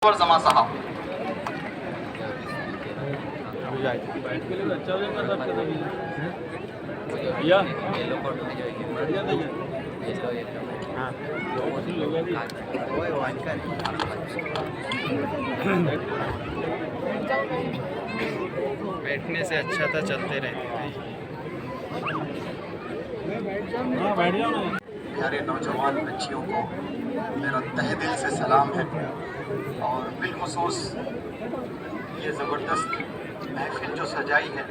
जमा साहब बैठने से अच्छा था, चलते रहते थे। प्यारे नौजवान बच्चियों को मेरा तहे दिल से सलाम है और बिलखुसूस ये ज़बरदस्त महफिल जो सजाई है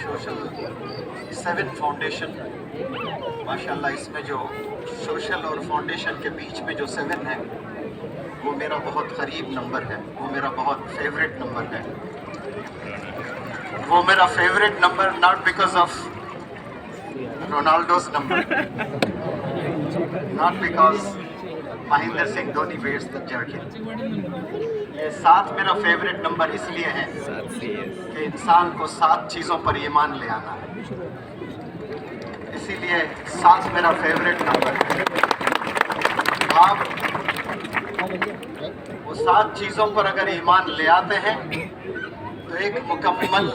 सोशल 7 फाउंडेशन, माशाल्लाह इसमें जो सोशल और फाउंडेशन के बीच में जो 7 है वो मेरा बहुत करीब नंबर है, वो मेरा बहुत फेवरेट नंबर है। वो मेरा favourite number not because of Ronaldo's number, not because Mahendra Singh Dhoni wears the jerkin. ये 7 मेरा फेवरेट नंबर इसलिए है कि इंसान को 7 चीज़ों पर ईमान ले आना है, इसीलिए 7 मेरा फेवरेट नंबर है। आप वो 7 चीज़ों पर अगर ईमान ले आते हैं तो एक मुकम्मल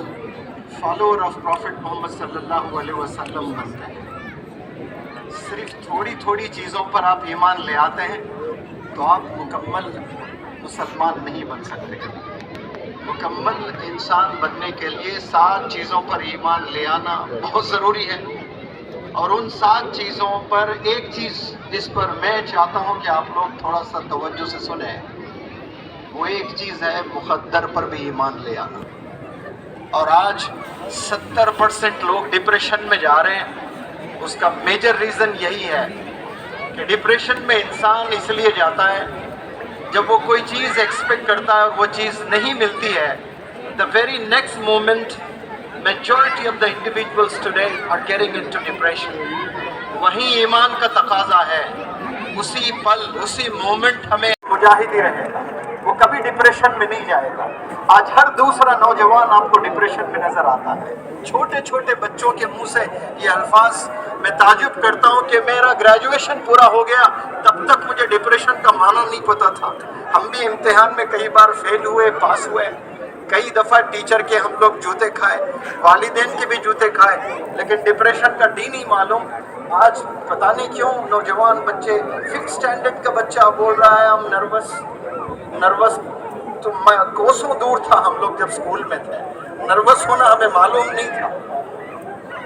फॉलोअर ऑफ प्रॉफिट मोहम्मद सल्लल्लाहु अलैहि वसल्लम बनते हैं। सिर्फ थोड़ी थोड़ी चीज़ों पर आप ईमान ले आते हैं तो आप मुकम्मल मुसलमान नहीं बन सकते। मुकम्मल इंसान बनने के लिए 7 चीज़ों पर ईमान ले आना बहुत ज़रूरी है। और उन 7 चीज़ों पर एक चीज़ जिस पर मैं चाहता हूँ कि आप लोग थोड़ा सा तवज्जो से सुने, वो एक चीज़ है मुक़द्दर पर भी ईमान ले आना। और आज 70% लोग डिप्रेशन में जा रहे हैं। उसका मेजर रीज़न यही है कि डिप्रेशन में इंसान इसलिए जाता है जब वो कोई चीज़ एक्सपेक्ट करता है और वो चीज़ नहीं मिलती है, the very next moment majority of the individuals today are getting into depression. वहीं ईमान का तकाजा है, उसी पल उसी मोमेंट हमें मुजाहिदी रहेगा, वो कभी डिप्रेशन में नहीं जाएगा। आज हर दूसरा नौजवान आपको डिप्रेशन में नज़र आता है। छोटे छोटे बच्चों के मुंह से ये अल्फाज मैं ताजुब करता हूँ कि मेरा ग्रेजुएशन पूरा हो गया तब तक मुझे डिप्रेशन का माना नहीं पता था। हम भी इम्तिहान में कई बार फेल हुए, पास हुए, कई दफ़ा टीचर के हम लोग जूते खाए, वालिदैन के भी जूते खाए, लेकिन डिप्रेशन का डी नहीं मालूम। आज पता नहीं क्यों नौजवान बच्चे, फिफ्थ स्टैंडर्ड का बच्चा बोल रहा है हम नर्वस। तो मैं कोसों दूर था, हम लोग जब स्कूल में थे नर्वस होना हमें मालूम नहीं था।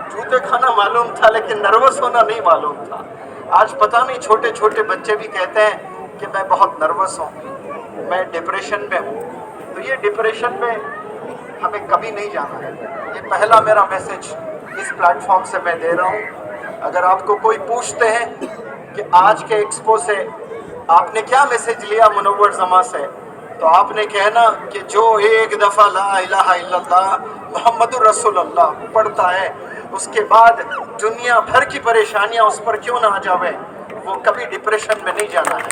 जूते खाना मालूम था लेकिन नर्वस होना नहीं मालूम था। आज पता नहीं छोटे छोटे बच्चे भी कहते हैं कि मैं बहुत नर्वस हूँ, मैं डिप्रेशन में हूँ। तो ये डिप्रेशन में हमें कभी नहीं जाना है। ये पहला मेरा मैसेज इस प्लेटफॉर्म से मैं दे रहा हूँ। अगर आपको कोई पूछते हैं कि आज के एक्सपो से आपने क्या मैसेज लिया मुनव्वर जमा से, तो आपने कहना कि जो एक दफ़ा ला इलाहा इल्लल्लाह मुहम्मदुर रसूलुल्लाह पढ़ता है उसके बाद दुनिया भर की परेशानियां उस पर क्यों ना आ जावे, वो कभी डिप्रेशन में नहीं जाना है।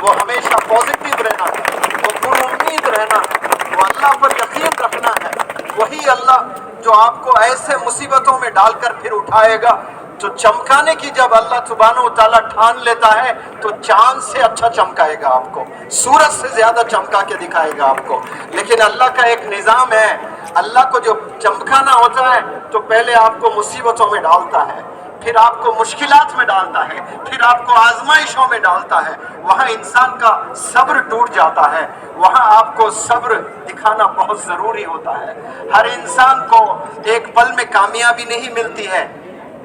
वो हमेशा पॉजिटिव रहना है, वो पुरुम्मीद रहना है, वो अल्लाह पर यकीन रखना है। वही अल्लाह जो आपको ऐसे मुसीबतों में डालकर फिर उठाएगा। तो चमकाने की जब अल्लाह सुब्हानहू तआला ठान लेता है तो चांद से अच्छा चमकाएगा आपको, सूरज से ज़्यादा चमका के दिखाएगा आपको। लेकिन अल्लाह का एक निज़ाम है, अल्लाह को जो चमकाना होता है तो पहले आपको मुसीबतों में डालता है, फिर आपको मुश्किलात में डालता है, फिर आपको आजमाइशों में डालता है। वहाँ इंसान का सब्र टूट जाता है, वहाँ आपको सब्र दिखाना बहुत ज़रूरी होता है। हर इंसान को एक पल में कामयाबी नहीं मिलती है।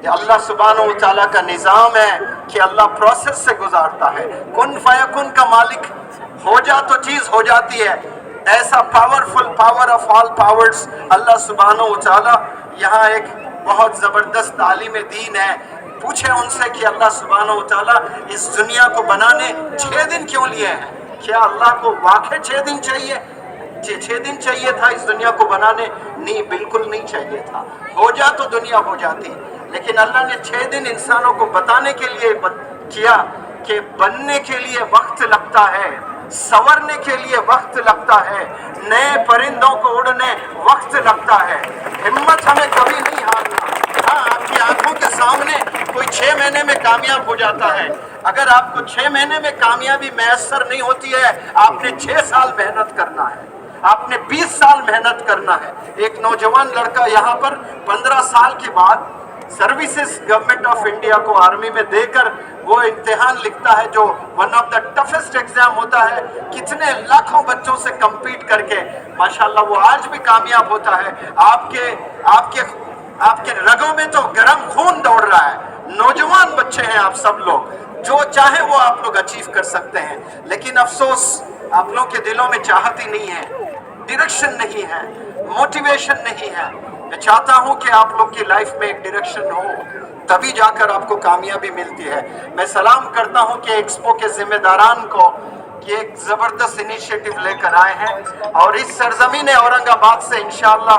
अल्लाह सुब्हानहू तआला का निज़ाम है कि अल्लाह प्रोसेस से गुजारता है। कुन फयकुन का मालिक हो जा तो चीज़ हो जाती है। ऐसा powerful power of all powers अल्लाह सुब्हानहू तआला। यहाँ एक बहुत ज़बरदस्त तालीम दीन है, पूछे उनसे कि अल्लाह सुब्हानहू तआला इस दुनिया को बनाने 6 दिन क्यों लिए हैं? क्या अल्लाह को वाकई 6 दिन चाहिए? 6 दिन चाहिए था इस दुनिया को बनाने? नहीं, बिल्कुल नहीं चाहिए था। हो जा तो दुनिया हो जाती, लेकिन अल्लाह ने 6 दिन इंसानों को बताने के लिए किया कि बनने के लिए वक्त लगता है, संवरने के लिए वक्त लगता है, नए परिंदों को उड़ने वक्त लगता है। हिम्मत हमें कभी नहीं हारना। हाँ, आपकी आंखों के सामने کوئی 6 مہینے میں کامیاب ہو جاتا ہے. اگر آپ کو 6 مہینے میں کامیابی میسر نہیں ہوتی ہے، آپ نے 6 سال محنت کرنا ہے، آپ نے 20 سال محنت کرنا ہے. ایک نوجوان لڑکا یہاں پر 15 سال کے بعد سروسز گورنمنٹ آف انڈیا کو آرمی میں دے کر وہ امتحان لکھتا ہے جو one of the toughest exam ہوتا ہے، کتنے لاکھوں بچوں سے کمپیٹ کر کے ماشاءاللہ وہ آج بھی کامیاب ہوتا ہے. آپ کے رگوں میں تو گرم خون دوڑ رہا ہے. نوجوان بچے ہیں آپ سب لوگ، جو چاہیں وہ آپ لوگ اچیو کر سکتے ہیں، لیکن افسوس آپ لوگوں کے دلوں میں چاہت ہی نہیں ہے، ڈائریکشن نہیں ہے، موٹیویشن نہیں ہے. میں چاہتا ہوں کہ آپ لوگ کی لائف میں ایک ڈائریکشن ہو، تبھی جا کر آپ کو کامیابی ملتی ہے. میں سلام کرتا ہوں کہ ایکسپو کے ذمہ داران کو کہ ایک زبردست انیشیٹو لے کر آئے ہیں، اور اس سرزمین اورنگ آباد سے انشاءاللہ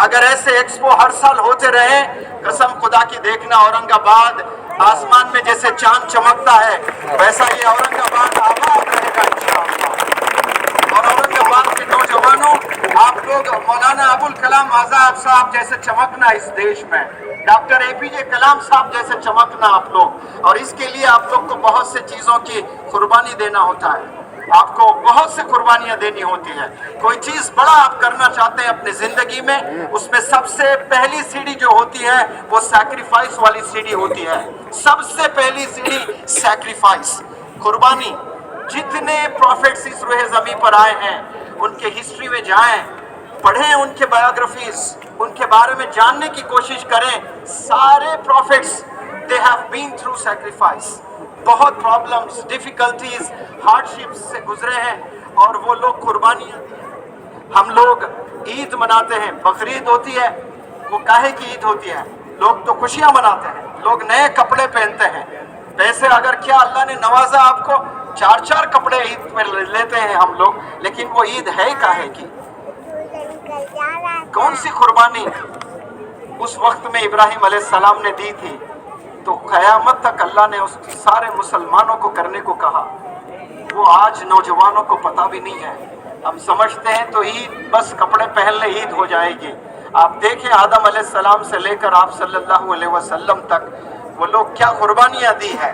اگر ایسے ایکسپو ہر سال ہوتے رہیں، قسم خدا کی دیکھنا اورنگ آباد آسمان میں جیسے چاند چمکتا ہے ویسا یہ اورنگ آباد آباد رہے گا انشاءاللہ. اور اورنگ آباد کے نوجوانوں، آپ لوگ مولانا ابوالکلام آزاد صاحب جیسے چمکنا اس دیش میں، ڈاکٹر اے پی جے کلام صاحب جیسے چمکنا آپ لوگ. اور اس کے لیے آپ لوگ کو بہت سے چیزوں کی قربانی دینا ہوتا ہے، آپ کو بہت سے قربانیاں دینی ہوتی ہے. کوئی چیز بڑا آپ کرنا چاہتے ہیں اپنی زندگی میں، اس میں سب سے پہلی سیڑھی جو ہوتی ہے وہ سیکریفائس والی سیڑھی ہوتی ہے. سب سے پہلی سیڑھی سیکریفائس، قربانی. جتنے پروفیٹس اس روئے زمین پر آئے ہیں ان کے ہسٹری میں جائیں، پڑھیں ان کے بایوگرافیز، ان کے بارے میں جاننے کی کوشش کریں. سارے prophets they have been through sacrifice. بہت پرابلمز، ڈیفیکلٹیز، ہارڈشپس سے گزرے ہیں اور وہ لوگ قربانیاں. ہم لوگ عید مناتے ہیں، بقرعید ہوتی ہے، وہ کاہے کی عید ہوتی ہے؟ لوگ تو خوشیاں مناتے ہیں، لوگ نئے کپڑے پہنتے ہیں. پیسے اگر کیا اللہ نے نوازا آپ کو، 4 کپڑے عید پہ لیتے ہیں ہم لوگ، لیکن وہ عید ہے کاہے کی؟ کون سی قربانی اس وقت میں ابراہیم علیہ السلام نے دی تھی تو قیامت تک اللہ نے اس سارے مسلمانوں کو کرنے کو کہا؟ وہ آج نوجوانوں کو پتہ بھی نہیں ہے. ہم سمجھتے ہیں تو عید بس کپڑے پہن لے عید ہو جائے گی. آپ دیکھیں آدم علیہ السلام سے لے کر آپ صلی اللہ علیہ وسلم تک وہ لوگ کیا قربانیاں دی ہیں.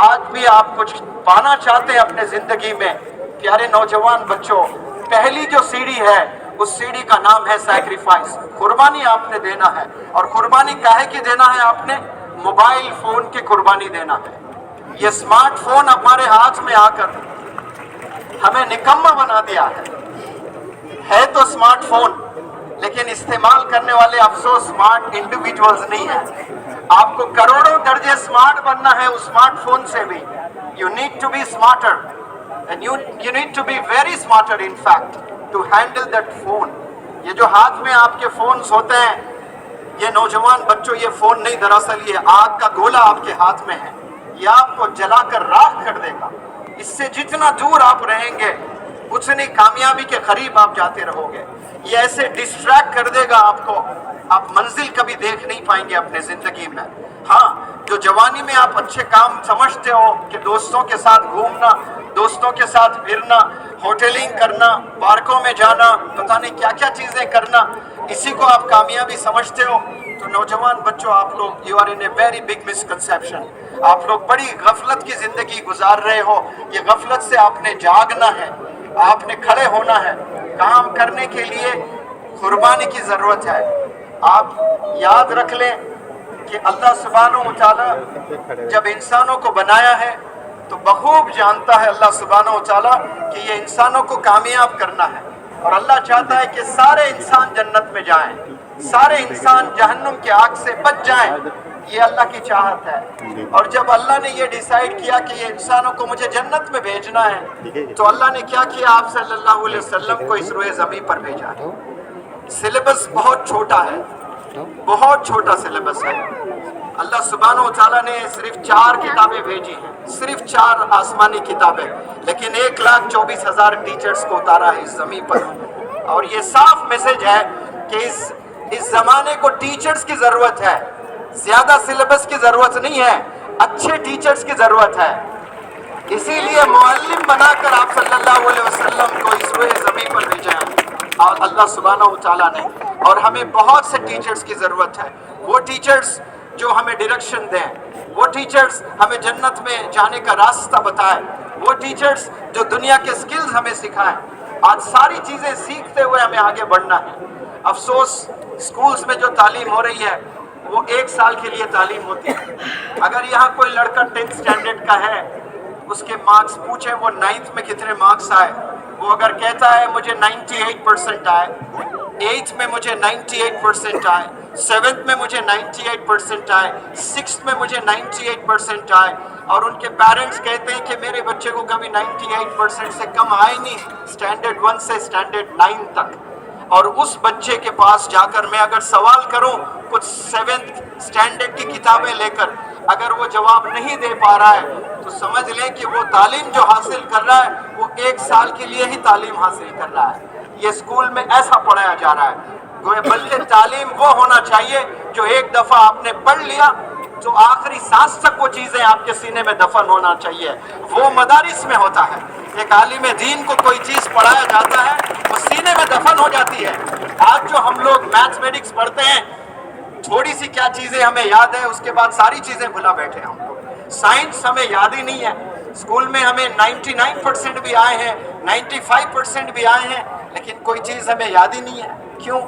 آج بھی آپ کچھ پانا چاہتے ہیں اپنے زندگی میں، پیارے نوجوان بچوں، پہلی جو سیڑھی ہے اس سیڑھی کا نام ہے سیکریفائس. قربانی آپ نے دینا ہے. اور قربانی کاہے کی دینا ہے؟ آپ نے موبائل فون کی قربانی دینا ہے. یہ اسمارٹ فون ہمارے ہاتھ میں آ کر ہمیں نکمہ بنا دیا ہے تو اسمارٹ فون، لیکن استعمال کرنے والے افسوس اسمارٹ انڈیویجولز نہیں ہیں. آپ کو کروڑوں درجے اسمارٹ بننا ہے اس اسمارٹ فون سے بھی. You need to be smarter and you need to be very smarter in fact to handle that phone. یہ جو ہاتھ میں آپ کے فونز ہوتے ہیں، یہ نوجوان بچوں، یہ فون نہیں، دراصل یہ آگ کا گولا آپ کے ہاتھ میں ہے. یہ آپ کو جلا کر راکھ کر دے گا. اس سے جتنا دور آپ رہیں گے اتنی کامیابی کے قریب آپ جاتے رہو گے. یہ ایسے ڈسٹریکٹ کر دے گا آپ کو، آپ منزل کبھی دیکھ نہیں پائیں گے اپنے زندگی میں. ہاں، جو جوانی میں آپ اچھے کام سمجھتے ہو کہ دوستوں کے ساتھ گھومنا، دوستوں کے ساتھ پھرنا، ہوٹلنگ کرنا، پارکوں میں جانا، پتہ نہیں کیا کیا چیزیں کرنا، اسی کو آپ کامیابی سمجھتے ہو، تو نوجوان بچوں آپ لوگ you are in a very big misconception. آپ لوگ بڑی غفلت کی زندگی گزار رہے ہو. یہ غفلت سے آپ نے جاگنا ہے، آپ نے کھڑے ہونا ہے. کام کرنے کے لیے قربانی کی ضرورت ہے. آپ یاد رکھ لیں کہ اللہ سبحانہ و تعالیٰ جب انسانوں کو بنایا ہے تو بخوب جانتا ہے اللہ سبحانہ و تعالیٰ کہ یہ انسانوں کو کامیاب کرنا ہے. اور اللہ چاہتا ہے کہ سارے انسان جنت میں جائیں، سارے انسان جہنم کی آگ سے بچ جائیں. یہ اللہ کی چاہت ہے. اور جب اللہ نے یہ ڈیسائیڈ کیا کہ یہ انسانوں کو مجھے جنت میں بھیجنا ہے تو اللہ نے کیا کیا؟ آپ صلی اللہ علیہ وسلم کو اس روئے زمین پر بھیجا ہے. سلیبس بہت چھوٹا ہے، بہت چھوٹا سلیبس ہے. اللہ سبحانہ و تعالیٰ نے صرف 4 کتابیں بھیجی ہیں، صرف 4 آسمانی کتابیں، لیکن 1,24,000 ٹیچرز کو اتارا ہے اس زمین پر. اور یہ صاف میسج ہے کہ اس زمانے کو ٹیچرز کی ضرورت ہے. زیادہ سلیبس کی ضرورت نہیں ہے، اچھے ٹیچرز کی ضرورت ہے. اسی لیے معلم بنا کر آپ صلی اللہ علیہ وسلم کو اس روئے زمین پر بھیجا ہے اور اللہ سبحانہ و تعالیٰ نے. اور ہمیں بہت سے ٹیچرز کی ضرورت ہے. وہ ٹیچرز جو ہمیں ڈائریکشن دیں، وہ ٹیچرز ہمیں جنت میں جانے کا راستہ بتائیں، وہ ٹیچرز جو دنیا کے سکلز ہمیں سکھائیں۔ آج ساری چیزیں سیکھتے ہوئے ہمیں آگے بڑھنا ہے۔ افسوس سکولز میں جو تعلیم ہو رہی ہے وہ 1 سال کے لیے تعلیم ہوتی ہے۔ اگر یہاں کوئی لڑکا 10th اسٹینڈرڈ کا ہے، اس کے مارکس پوچھیں وہ 9th میں کتنے مارکس آئے، وہ اگر کہتا ہے مجھے 98% آئے، 8th میں مجھے 98% آئے، 7th میں مجھے 98% آئے، 6th میں مجھے 98% آئے، اور ان کے پیرنٹس کہتے ہیں کہ میرے بچے کو کبھی 98% سے کم آئے نہیں اسٹینڈرڈ 1 سے اسٹینڈرڈ 9 تک، اور اس بچے کے پاس جا کر میں اگر سوال کروں کچھ 7th اسٹینڈرڈ کی کتابیں لے کر، اگر وہ جواب نہیں دے پا رہا ہے تو سمجھ لیں کہ وہ تعلیم جو حاصل کر رہا ہے وہ 1 سال کے لیے ہی تعلیم حاصل کر رہا ہے۔ یہ اسکول میں ایسا پڑھایا جا رہا ہے، بلکہ تعلیم وہ ہونا چاہیے جو ایک دفعہ آپ نے پڑھ لیا تو آخری سانس تک وہ چیزیں آپ کے سینے میں دفن ہونا چاہیے، وہ مدارس میں ہوتا ہے۔ ایک عالم دین کو کوئی چیز پڑھایا جاتا ہے وہ سینے میں دفن ہو جاتی ہے۔ آج جو ہم لوگ میتھمیٹکس پڑھتے ہیں، تھوڑی سی کیا چیزیں ہمیں یاد ہے، اس کے بعد ساری چیزیں بھلا بیٹھے ہم لوگ۔ سائنس ہمیں یاد ہی نہیں ہے، اسکول میں ہمیں 99% بھی آئے ہیں، 95% بھی آئے ہیں، لیکن کوئی چیز ہمیں یاد ہی نہیں ہے۔ کیوں؟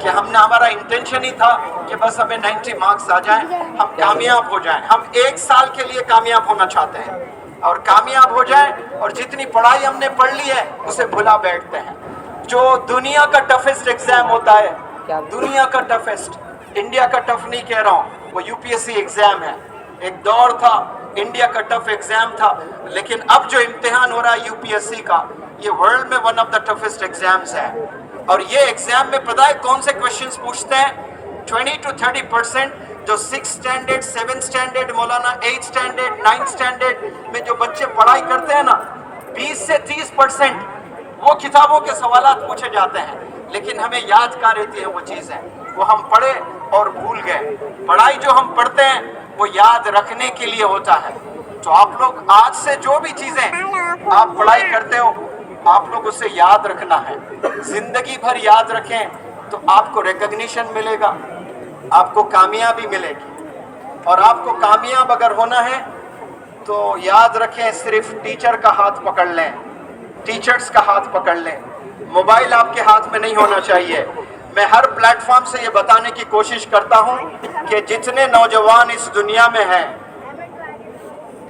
کہ ہمارا انٹینشن ہی تھا کہ بس ہمیں 90 مارکس آ جائیں، ہم کامیاب ہو جائیں۔ ہم 1 سال کے لیے کامیاب ہونا چاہتے ہیں اور کامیاب ہو جائیں، اور جتنی پڑھائی ہم نے پڑھ لی ہے اسے بھلا بیٹھتے ہیں۔ جو دنیا کا ٹفسٹ ایگزام ہوتا ہے، دنیا کا ٹفسٹ، انڈیا کا ٹف نہیں کہہ رہا ہوں، وہ UPSC ایگزام ہے۔ ایک دور تھا انڈیا کا ٹف ایگزام تھا، لیکن اب جو امتحان ہو رہا ہے UPSC کا، یہ ورلڈ میں one of the toughest exams ہے۔ اور یہ ایگزام میں پتہ ہے کون سے کوشچنز پوچھتے ہیں؟ 20 to 30% جو 6th اسٹینڈرڈ 7th اسٹینڈرڈ مولانا 8th اسٹینڈرڈ 9th اسٹینڈرڈ میں جو بچے پڑھائی کرتے ہیں نا، 20 سے 30% وہ کتابوں کے سوالات پوچھے جاتے ہیں، لیکن ہمیں یاد کہاں رہتی ہیں وہ چیزیں، وہ ہم پڑھے اور بھول گئے۔ پڑھائی جو ہم پڑھتے ہیں وہ یاد رکھنے کے لیے ہوتا ہے۔ تو آپ لوگ آج سے جو بھی چیزیں آپ پڑھائی کرتے ہو، آپ لوگ اسے یاد رکھنا ہے، زندگی بھر یاد رکھیں تو آپ کو ریکگنیشن ملے گا، آپ کو کامیابی ملے گی۔ اور آپ کو کامیاب اگر ہونا ہے تو یاد رکھیں، صرف ٹیچر کا ہاتھ پکڑ لیں، ٹیچرز کا ہاتھ پکڑ لیں، موبائل آپ کے ہاتھ میں نہیں ہونا چاہیے۔ میں ہر پلیٹ فارم سے یہ بتانے کی کوشش کرتا ہوں کہ جتنے نوجوان اس دنیا میں ہیں،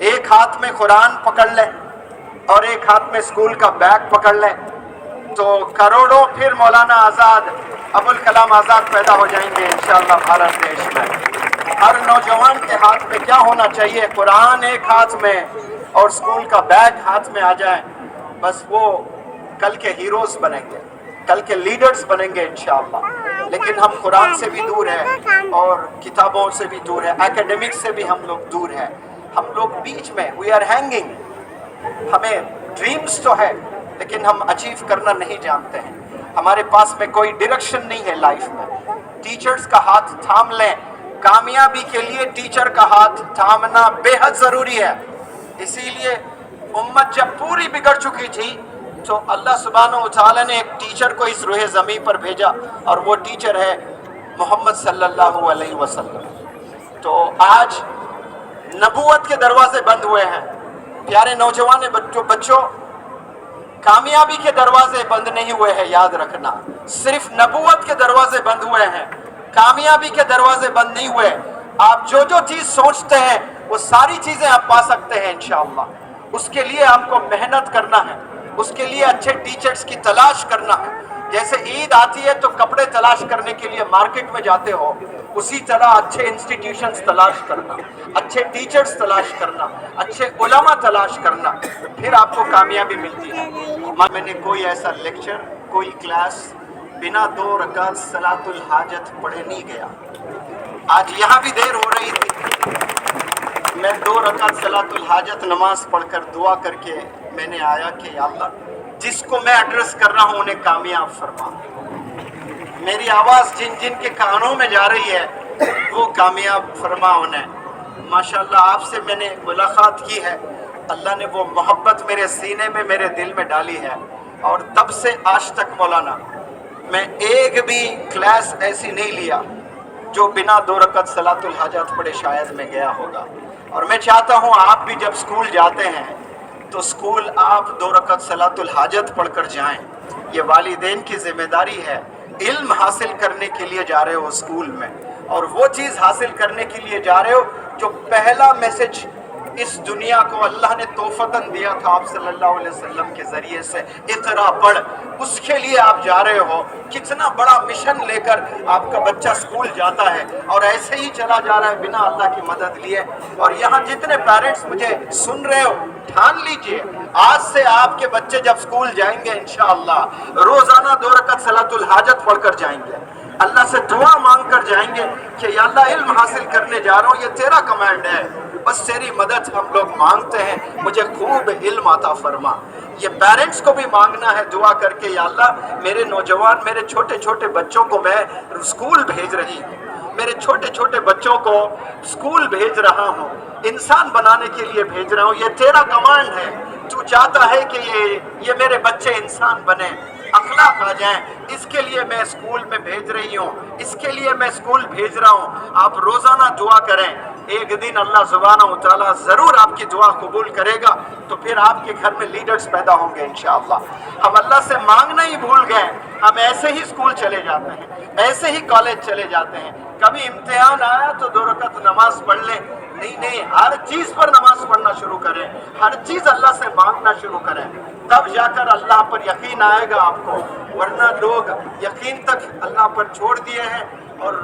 ایک ہاتھ میں قرآن پکڑ لیں اور ایک ہاتھ میں اسکول کا بیگ پکڑ لیں تو کروڑوں پھر مولانا آزاد، ابوالکلام آزاد پیدا ہو جائیں گے انشاءاللہ بھارت دیش میں۔ ہر نوجوان کے ہاتھ میں کیا ہونا چاہیے؟ قرآن ایک ہاتھ میں اور اسکول کا بیگ ہاتھ میں آ جائیں، بس وہ کل کے ہیروز بنیں گے، کل کے لیڈرز بنیں گے انشاءاللہ۔ لیکن ہم قرآن سے بھی دور ہیں اور کتابوں سے بھی دور ہیں، ایکیڈمکس سے بھی ہم لوگ دور ہیں، ہم لوگ بیچ میں وی آر ہینگنگ۔ ہمیں ڈریمز تو ہے لیکن ہم اچیو کرنا نہیں جانتے ہیں، ہمارے پاس میں کوئی ڈائریکشن نہیں ہے لائف میں۔ ٹیچرز کا ہاتھ تھام لیں، کامیابی کے لیے ٹیچر کا ہاتھ تھامنا بے حد ضروری ہے۔ اسی لیے امت جب پوری بگڑ چکی تھی تو اللہ سبحانہ و تعالیٰ نے ایک ٹیچر کو اس روح زمین پر بھیجا، اور وہ ٹیچر ہے محمد صلی اللہ علیہ وسلم۔ تو آج نبوت کے دروازے بند ہوئے ہیں، پیارے نوجوان بچوں، کامیابی کے دروازے بند نہیں ہوئے ہیں، یاد رکھنا، صرف نبوت کے دروازے بند ہوئے ہیں، کامیابی کے دروازے بند نہیں ہوئے۔ آپ جو جو چیز سوچتے ہیں وہ ساری چیزیں آپ پا سکتے ہیں انشاءاللہ۔ اس کے لیے آپ کو محنت کرنا ہے، اس کے لیے اچھے ٹیچرز کی تلاش کرنا ہے۔ جیسے عید آتی ہے تو کپڑے تلاش کرنے کے لیے مارکیٹ میں جاتے ہو، اسی طرح اچھے انسٹیٹیوشنز تلاش کرنا، اچھے ٹیچرز تلاش کرنا، اچھے علماء تلاش کرنا، پھر آپ کو کامیابی ملتی ہے۔ میں نے کوئی ایسا لیکچر، کوئی کلاس بنا 2 رکعت صلاۃ الحاجت پڑھے نہیں گیا۔ آج یہاں بھی دیر ہو رہی تھی، میں 2 رکعت صلاۃ الحاجت نماز پڑھ کر دعا کر کے میں نے آیا کہ یا اللہ، جس کو میں ایڈریس کر رہا ہوں انہیں کامیاب فرما، میری آواز جن جن کے کانوں میں جا رہی ہے وہ کامیاب فرما انہیں۔ ماشاءاللہ آپ سے میں نے ملاقات کی ہے، اللہ نے وہ محبت میرے سینے میں، میرے دل میں ڈالی ہے، اور تب سے آج تک مولانا میں ایک بھی کلاس ایسی نہیں لیا जो बिना 2 रकत सलातुल हाजत पढ़े शायद में गया होगा। और मैं चाहता हूँ आप भी जब स्कूल जाते हैं तो स्कूल आप 2 रकत सलातुल हाजत पढ़कर जाएं। ये वालिदैन की जिम्मेदारी है। इल्म हासिल करने के लिए जा रहे हो स्कूल में, और वो चीज़ हासिल करने के लिए जा रहे हो जो पहला मैसेज इस दुनिया को अल्लाह ने तोहफतन दिया था आप सल्लल्लाहु अलैहि वसल्लम के ज़रिए से, इक़रा पढ़, उसके लिए आप जा रहे हो। कितना बड़ा मिशन लेकर आपका बच्चा स्कूल जाता है और ऐसे ही चला जा रहा है बिना अल्लाह की मदद लिए। और यहाँ जितने पेरेंट्स मुझे सुन रहे हो, ठान लीजिए आज से आपके बच्चे जब स्कूल जाएंगे इंशाअल्लाह रोज़ाना 2 रकत सलातुल हाजत पढ़कर जाएंगे, अल्लाह से दुआ मांग कर जाएंगे कि या अल्लाह इल्म हासिल करने जा रहा हूँ, ये तेरा कमांड है, बस तेरी मदद हम लोग मांगते हैं, मुझे खूब इल्म अता फरमा। ये पेरेंट्स को भी मांगना है दुआ करके, या अल्लाह मेरे नौजवान, मेरे छोटे छोटे बच्चों को मैं स्कूल भेज रही हूँ, मेरे छोटे छोटे बच्चों को स्कूल भेज रहा हूँ, इंसान बनाने के लिए भेज रहा हूँ, ये तेरा कमांड है। तू चाहता है कि ये मेरे बच्चे इंसान बने, अखलाक आ जाएं, इसके लिए मैं स्कूल में भेज रही हूँ, इसके लिए मैं स्कूल भेज रहा हूँ। आप रोज़ाना दुआ करें, एक दिन अल्लाह सुब्हानहू तआला ज़रूर आपकी दुआ कबूल करेगा, तो फिर आपके घर में लीडर्स पैदा होंगे इंशाअल्लाह। हम अल्लाह से मांगना ही भूल गए, हम ऐसे ही स्कूल चले जाते हैं, ऐसे ही कॉलेज चले जाते हैं। कभी इम्तिहान आया तो 2 रकत नमाज पढ़ लें, नहीं, हर चीज़ पर नमाज पढ़ना शुरू करें, हर चीज़ अल्लाह से मांगना शुरू करें, तब जाकर अल्लाह पर यकीन आएगा आपको। वरना लोग यकीन तक अल्लाह पर छोड़ दिए हैं और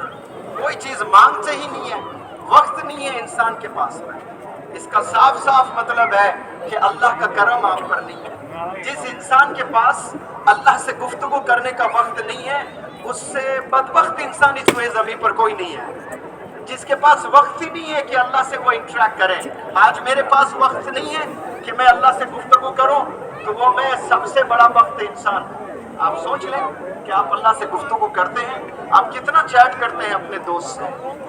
कोई चीज़ मांगते ही नहीं है, वक्त नहीं है इंसान के पास में। इसका साफ साफ मतलब है कि अल्लाह का करम आप पर नहीं है। जिस इंसान के पास अल्लाह से गुफ्तगू करने का वक्त नहीं है, उससे बदबख्त इंसान इस ज़मीन पर कोई नहीं है। जिसके पास वक्त ही नहीं है कि अल्लाह से वो इंटरेक्ट करे। आज मेरे पास वक्त नहीं है कि मैं अल्लाह से गुफ्तगू करूं, तो वो मैं सबसे बड़ा वक्त इंसान। आप सोच लें कि आप अल्लाह से गुफ्तगू करते हैं, आप कितना चैट करते हैं अपने दोस्त से,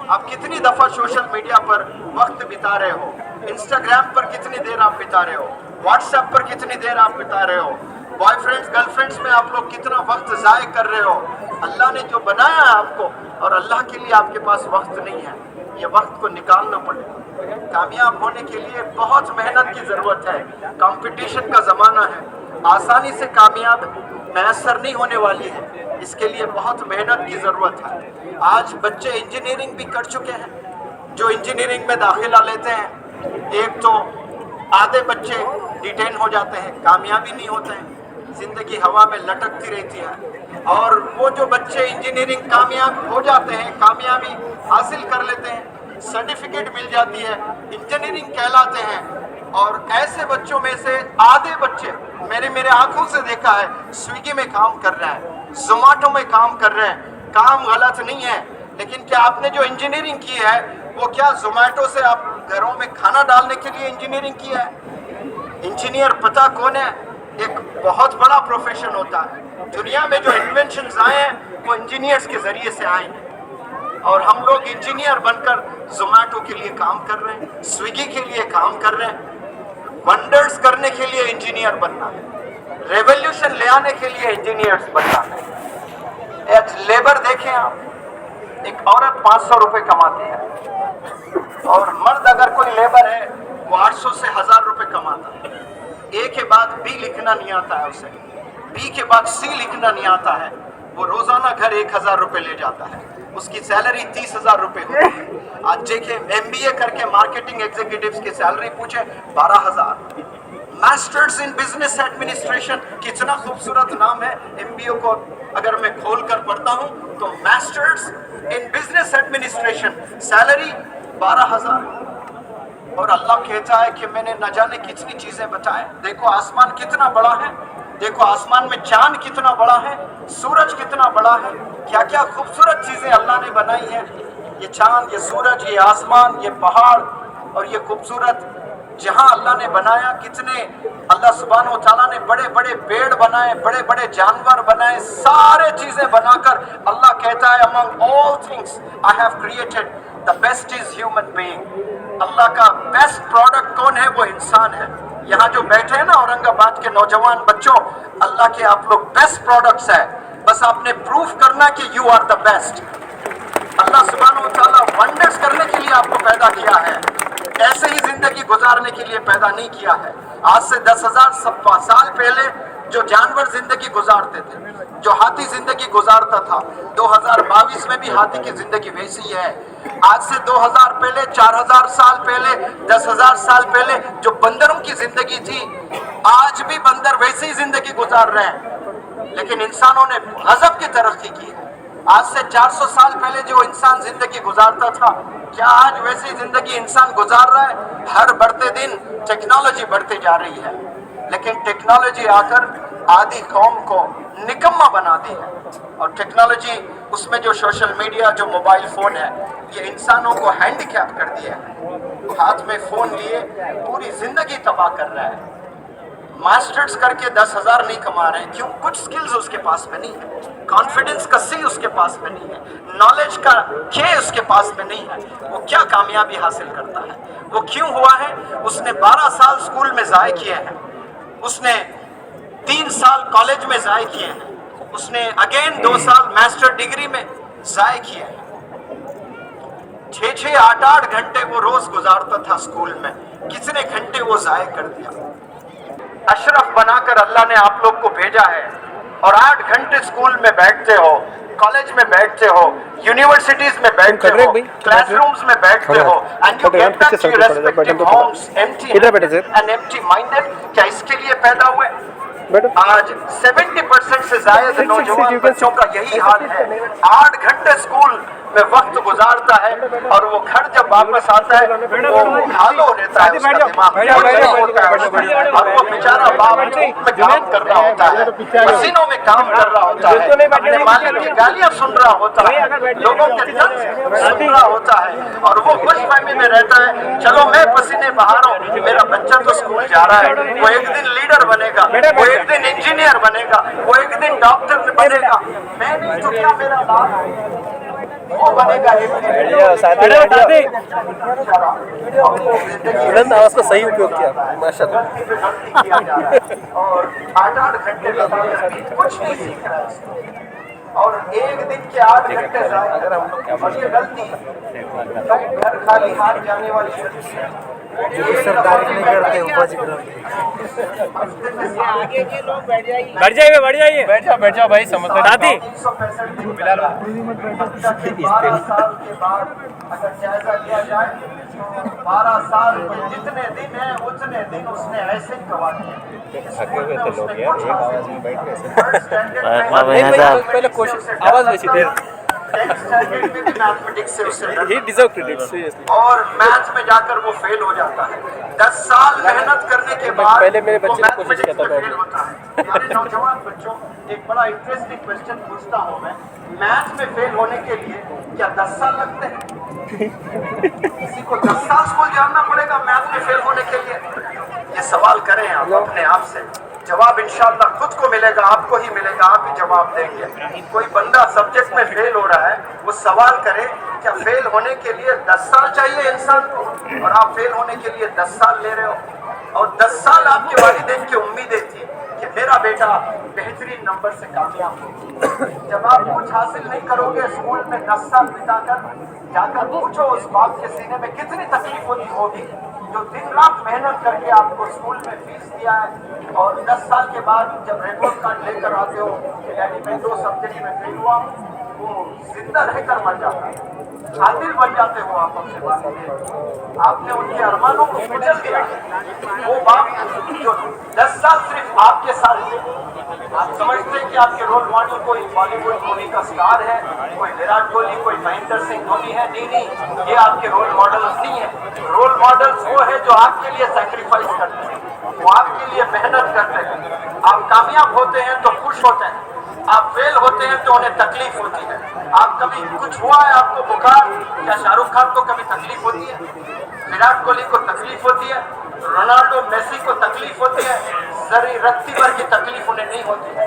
आप कितनी दफ़ा सोशल मीडिया पर वक्त बिता रहे हो, इंस्टाग्राम पर कितनी देर आप बिता रहे हो, व्हाट्सएप पर कितनी देर आप बिता रहे हो, बॉयफ्रेंड्स गर्लफ्रेंड्स में आप लोग कितना वक्त ज़ाय कर रहे हो। अल्लाह ने जो बनाया है आपको, और अल्लाह के लिए आपके पास वक्त नहीं है, ये वक्त को निकालना पड़ेगा। कामयाब होने के लिए बहुत मेहनत की ज़रूरत है, कंपटीशन का ज़माना है, आसानी से कामयाब मैसर नहीं होने वाली है, इसके लिए बहुत मेहनत की ज़रूरत है। आज बच्चे इंजीनियरिंग भी कर चुके हैं, जो इंजीनियरिंग में दाखिला लेते हैं, एक तो आधे बच्चे डिटेन हो जाते हैं, कामयाबी नहीं होते हैं, ज़िंदगी हवा में लटकती रहती है। और वो जो बच्चे इंजीनियरिंग कामयाब हो जाते हैं, कामयाबी हासिल कर लेते हैं, सर्टिफिकेट मिल जाती है, इंजीनियरिंग कहलाते हैं। और ऐसे बच्चों में से आधे बच्चे मेरे आंखों से देखा है, स्विगी में काम कर रहे हैं, जोमेटो में काम कर रहे हैं। काम गलत नहीं है, लेकिन क्या आपने जो इंजीनियरिंग की है वो क्या जोमेटो से आप घरों में खाना डालने के लिए इंजीनियरिंग की है? इंजीनियर पता कौन है? एक बहुत बड़ा प्रोफेशन होता है। दुनिया में जो इन्वेंशंस आए हैं वो इंजीनियर्स के ज़रिए से आए हैं, और हम लोग इंजीनियर बनकर जोमेटो के लिए काम कर रहे हैं, स्विगी के लिए काम कर रहे हैं। वंडर्स करने के लिए इंजीनियर बनना है, रेवोल्यूशन ले आने के लिए इंजीनियर्स बनना है। एक लेबर देखें आप, एक औरत 500 रुपये कमाती है और मर्द अगर कोई लेबर है वो 800 से 1000 रुपये कमाता है। ए के बाद बी लिखना नहीं आता है उसे, बी के बाद सी लिखना नहीं आता है, वो रोजाना घर 1000 रुपये ले जाता है, उसकी सैलरी 30,000 रुपये होती है। आज देखें MBA करके मार्केटिंग एग्जीक्यूटिव्स की सैलरी पूछे 12,000। मास्टर्स इन बिजनेस एडमिनिस्ट्रेशन, कितना खूबसूरत नाम है। MBA को अगर मैं खोल कर पढ़ता हूँ तो masters in business administration, salary 12,000। और अल्लाह कहता है कि मैंने न जाने कितनी चीज़ें बताएं। देखो आसमान कितना बड़ा है, देखो आसमान में चांद कितना बड़ा है, सूरज कितना बड़ा है, क्या क्या खूबसूरत चीज़ें अल्लाह ने बनाई हैं। ये चांद, ये सूरज, ये आसमान, ये पहाड़ और ये खूबसूरत जहाँ अल्लाह ने बनाया, कितने अल्लाह सुब्हानहू तआला ने बड़े बड़े पेड़ बनाए, बड़े बड़े जानवर बनाए, सारे चीज़ें बनाकर अल्लाह कहता है among all things I have created the best is human being. अल्लाह का बेस्ट प्रोडक्ट कौन है? वो इंसान है। यहाँ जो बैठे हैं ना औरंगाबाद के नौजवान बच्चों, अल्लाह के आप लोग बेस्ट प्रोडक्ट्स है। बस आपने प्रूफ करना कि यू आर द बेस्ट। اللہ सुब्हानहू व तआला वंडर्स करने के लिए आपको पैदा किया है, ऐसे ही जिंदगी गुजारने के लिए पैदा नहीं किया है। आज से 10,000 साल पहले जो जानवर जिंदगी गुजारते थे, जो हाथी जिंदगी गुजारता था, 2022 में भी हाथी की जिंदगी वैसी है। आज से 2000 पहले, 4000 साल पहले, 10,000 साल पहले जो बंदरों की जिंदगी थी, आज भी बंदर वैसे ही जिंदगी गुजार रहे हैं, लेकिन इंसानों ने गजब की तरक्की की है। आज से 400 साल पहले जो इंसान जिंदगी गुजारता था, क्या आज वैसी जिंदगी इंसान गुजार रहा है? हर बढ़ते दिन टेक्नोलॉजी बढ़ती जा रही है, लेकिन टेक्नोलॉजी आकर आदि कौम को निकम्मा बना दी है। और टेक्नोलॉजी, उसमें जो सोशल मीडिया, जो मोबाइल फ़ोन है, ये इंसानों को हैंडीकैप कर दिया है। हाथ में फ़ोन लिए पूरी ज़िंदगी तबाह कर रहा है। मास्टर्स करके 10,000 नहीं कमा रहे हैं, क्यों? कुछ स्किल्स उसके पास में नहीं है, कॉन्फिडेंस का सी उसके पास में नहीं है, नॉलेज का के उसके पास में नहीं है। वो क्या कामयाबी हासिल करता है? वो क्यों हुआ है? उसने 12 साल स्कूल में ज़ाय किए हैं, उसने 3 साल कॉलेज में ज़ाय किए हैं, उसने अगेन 2 साल मास्टर डिग्री में ज़ाय किए हैं। 6-6, 8-8 घंटे वो रोज गुजारता था स्कूल में, कितने घंटे वो ज़ाय कर दिया। अशरफ बनाकर अल्लाह ने आप लोग को भेजा है, और 8 घंटे स्कूल में बैठते हो, कॉलेज में बैठते हो, यूनिवर्सिटीज में बैठते हो, क्लासरूम्स में बैठते हो, and you get back to your respective homes empty and empty minded. क्या इसके लिए पैदा हुए? आज 70% से ज्यादा नौजवान बच्चों का यही हाल है। 8 घंटे स्कूल में वक्त गुजारता है, और वो घर जब वापस आता है वो हालो रहता है, उसका दिमाग होता है, और वो बेचारा बाप में काम कर रहा होता है, पसीनों में काम कर रहा होता है, अपने मालिक की गालियां सुन रहा होता है, लोगों के तंज सुन रहा होता है, और वो खुशफहमी में रहता है, चलो मैं पसीने बहा रहा हूँ, मेरा बच्चा तो स्कूल जा रहा है, वो एक दिन लीडर बनेगा, वो एक दिन इंजीनियर बनेगा, वो एक दिन डॉक्टर बनेगा, मैं नहीं तो क्या मेरा लाभ वो बनेगा। बुलंद आवाज का सही उपयोग किया, माशाल्लाह। और 8-8 घंटे कुछ नहीं सीख रहा है, और एक दिन के 8 घंटे अगर हम लोग, और ये गलती घर खाली हाथ जाने वाली गलती है। जो सरदारी नहीं करते उपज बैठ जाइए बैठ जाओ भाई, समझ दादी 12 साल के बाद अगर जायजा लिया जाए तो 12 साल के जितने दिन है उतने दिन उसने ऐसे ही गवा दिए। पहले कोशिश आवाज वैसी देर मैथमेटिक्स से उससे ही डिजर्व क्रेडिट सीरियसली, और मैथ्स में जाकर वो फेल हो जाता है। 10 साल मेहनत करने के बाद पहले मेरे बच्चे ने कोशिश किया था फेल होता है। मेरे नौजवान बच्चों, एक बड़ा इंटरेस्टिंग क्वेश्चन पूछता हूँ मैं, मैथ्स में फेल होने के लिए क्या 10 साल लगते हैं? किसी को 10 साल स्कूल जाना पड़ेगा मैथ्स में फेल होने के लिए? ये सवाल करें आप अपने आप से, जवाब इंशाअल्लाह खुद को मिलेगा, आपको ही मिलेगा, आप ही जवाब देंगे। कोई बंदा सब्जेक्ट में फेल हो रहा है, वो सवाल करे क्या फेल होने के लिए 10 साल चाहिए इंसान को, और आप फेल होने के लिए 10 साल ले रहे हो, और 10 साल आपके वालिदैन की उम्मीदें थी कि मेरा बेटा बेहतरीन नंबर से कामयाब हो। जब आप कुछ हासिल नहीं करोगे स्कूल में 10 साल बिताकर, जाकर पूछो उस बाप के सीने में कितनी तकलीफ होती होगी जो दिन रात मेहनत करके आपको स्कूल में फीस दिया है, और 10 साल के बाद जब रिपोर्ट कार्ड लेकर आते हो कि डैडी मैं 2 सब्जेक्ट में फेल हुआ, वो जिंदा रहकर मर जाता है। आदिल बन जाते हो आप अपने वालिदैन, आपने उनके अरमानों को कुचल दिया। वो बाप जो 10 साल सिर्फ आपके साथ थे, आप समझते हैं कि आपके रोल मॉडल कोई बॉलीवुड मूवी का स्टार है, कोई विराट कोहली, कोई महेंद्र सिंह धोनी है। नहीं, ये आपके रोल मॉडल्स नहीं है। रोल मॉडल्स वो है जो आपके लिए सैक्रिफाइस करते हैं, वो आपके लिए मेहनत करते हैं। आप कामयाब होते हैं तो खुश होते हैं, आप फेल होते हैं तो उन्हें तकलीफ होती है। आप कभी कुछ हुआ है आपको बुखार, क्या शाहरुख खान को कभी तकलीफ होती है? विराट कोहली को तकलीफ होती है? रोनाल्डो मेसी को तकलीफ होती है? जरी रत्ती भर की तकलीफ उन्हें नहीं होती है।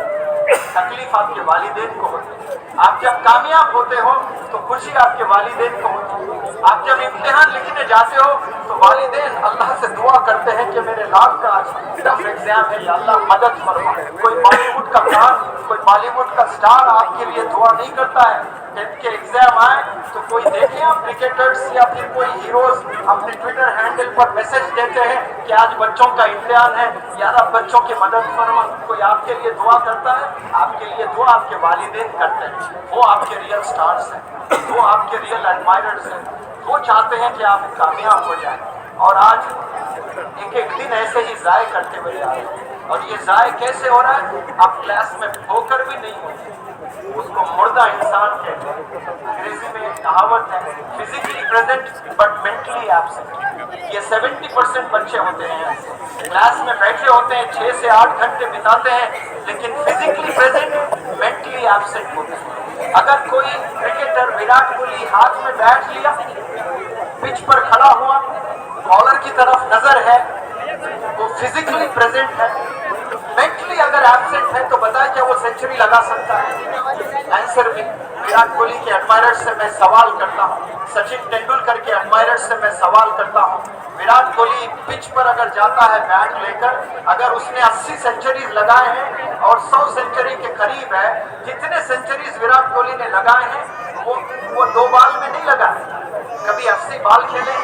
तकलीफ आपके वालिदैन को होती है। आप जब कामयाब होते हो तो खुशी आपके वालिदैन को होती है। आप जब इम्तिहान लिखने जाते हो तो वालिदैन अल्लाह से दुआ करते हैं कि मेरे लाख का आज टफ एग्जाम है, या अल्लाह मदद फरमा। कोई बॉलीवुड का खान, कोई बॉलीवुड का स्टार आपके लिए दुआ नहीं करता है, 10th के एग्जाम आए तो कोई देखे आप क्रिकेटर्स या फिर कोई हीरोज अपने ट्विटर हैंडल पर मैसेज देते हैं कि आज बच्चों का इम्तिहान है यार आप बच्चों की मदद फरमा, कोई आपके लिए दुआ करता है? आपके लिए दुआ आपके वालिदैन करते हैं, वो आपके रियल स्टार्स हैं, वो आपके रियल एडमायरर्स हैं, वो चाहते हैं कि आप कामयाब हो जाएं। और आज एक एक दिन ऐसे ही ज़ाय करते हुए जा रहे हैं। और ये ज़ाय कैसे हो रहा है? आप क्लास में होकर भी नहीं होते, उसको मुर्दा इंसान कहते हैं। अंग्रेजी में एक कहावत है, physically present but mentally absent. ये 70% बच्चे होते हैं क्लास में बैठे होते हैं, 6 से 8 घंटे बिताते हैं, लेकिन फिजिकली प्रेजेंट मेंटली एब्सेंट होते हैं। अगर कोई क्रिकेटर विराट कोहली हाथ में बैट लिया, पिच पर खड़ा हुआ, बॉलर की तरफ नजर है, वो फिजिकली प्रेजेंट है, मेंटली अगर एब्सेंट है तो बताए क्या वो सेंचुरी लगा सकता है? आंसर भी विराट कोहली के एडमायरर से मैं सवाल करता हूँ, सचिन तेंदुलकर के एडमायरर से मैं सवाल करता हूँ, विराट कोहली पिच पर अगर जाता है बैट लेकर, अगर उसने 80 सेंचुरीज लगाए हैं और 100 सेंचुरी के करीब है, जितने सेंचुरीज विराट कोहली ने लगाए हैं वो 2 बाल में नहीं लगाए, कभी 80 बाल खेले,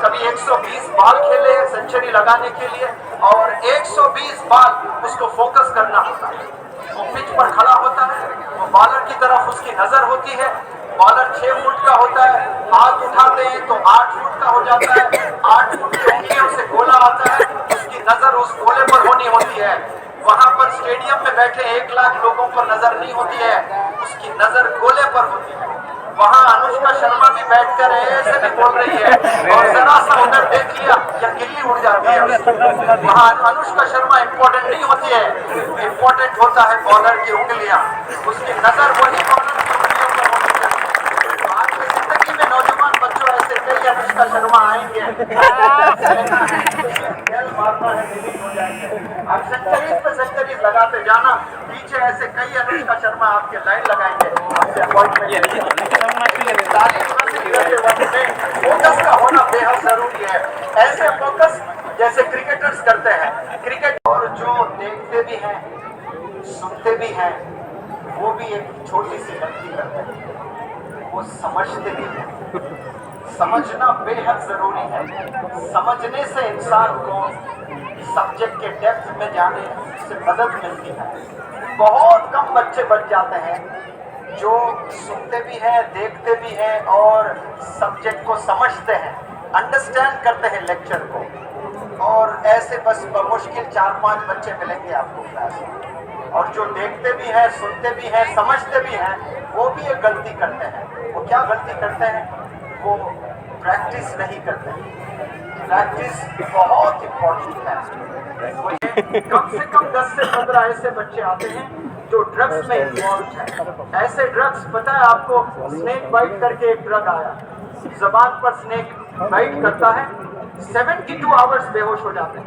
कभी 120 बाल खेले हैं सेंचुरी लगाने के लिए, और 120 बाल उसको फोकस करना होता है। वो पिच पर खड़ा होता है, वो बॉलर की तरफ उसकी नजर होती है, बॉलर 6 फुट का होता है, हाथ उठाते हैं तो 8 फुट का हो जाता है, 8 फुट की उंगलियों से गोला आता है, उसकी नजर उस गोले पर होनी होती है। वहां पर स्टेडियम में बैठे 1 लाख लोगों पर नजर नहीं होती है, उसकी नजर गोले पर होती है। वहां अनुष्का शर्मा भी बैठकर ऐसे भी बोल रही है, और जरा सा उधर देख लिया या गिल्ली उड़ जाती है। वहां अनुष्का शर्मा इंपॉर्टेंट नहीं होती है, इंपॉर्टेंट होता है बॉलर की उंगलियां, उसकी नजर वही बॉलर की उंगलियों पर होती है। आज की जिंदगी में नौजवान बच्चों ऐसे कई अनुष्का शर्मा आएंगे, मारना है डिलीट हो जाएंगे। अब सेंचुरीज पे सेंचुरीज लगाते जाना, पीछे ऐसे कई अनुष्का शर्मा आपके लाइन लगाएंगे, आपसे अपॉइंटमेंट। फोकस का होना बेहद जरूरी है, ऐसे फोकस जैसे क्रिकेटर्स करते हैं। क्रिकेट और जो देखते भी हैं, सुनते भी हैं, वो भी एक छोटी सी गलती करते हैं, वो समझते भी हैं। समझना बेहद जरूरी है, समझने से इंसान को सब्जेक्ट के डेप्थ में जाने से मदद मिलती है। बहुत कम बच्चे बच जाते हैं जो सुनते भी हैं, देखते भी हैं और सब्जेक्ट को समझते हैं, अंडरस्टैंड करते हैं लेक्चर को। और ऐसे बस बमुश्किल 4-5 बच्चे मिलेंगे आपको क्लास में। और जो देखते भी हैं, सुनते भी हैं, समझते भी हैं, वो भी एक गलती करते हैं। वो क्या गलती करते हैं? वो प्रैक्टिस नहीं करते हैं। प्रैक्टिस बहुत इम्पोर्टेंट है। कम से कम 10 से 15 ऐसे बच्चे आते हैं जो ड्रग्स में इन्वॉल्व है। ऐसे ड्रग्स, पता है आपको, स्नेक बाइट करके एक ड्रग आया, जबान पर स्नेक बाइट करता है, 72 आवर्स बेहोश हो जाते हैं।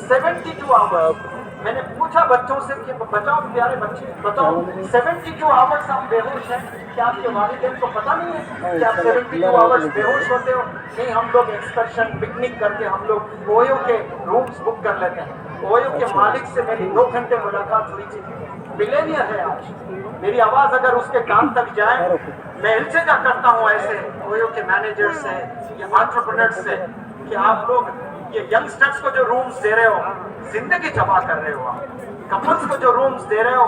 72 आवर्स। मैंने पूछा बच्चों से कि बताओ प्यारे बच्चे, बताओ 72 आवर्स आप बेहोश हैं, क्या आपके वालिदैन को पता नहीं है कि आप 72 आवर्स बेहोश होते हो? नहीं, हम लोग एक्सकर्शन पिकनिक करके हम लोग ओयो के रूम्स बुक कर लेते हैं। ओयो के मालिक से मेरी 2 घंटे मुलाकात हुई थी, मिलेनियर है आज। मेरी आवाज अगर उसके कान तक जाए, मैं इल्तिजा करता हूँ ऐसे ओयो के मैनेजर से या एंटरप्रेन्योर से कि आप लोग ये यंगस्टर्स को जो रूम्स दे रहे हो, जिंदगी तबाह कर रहे हो। आप कपल्स को जो रूम्स दे रहे हो,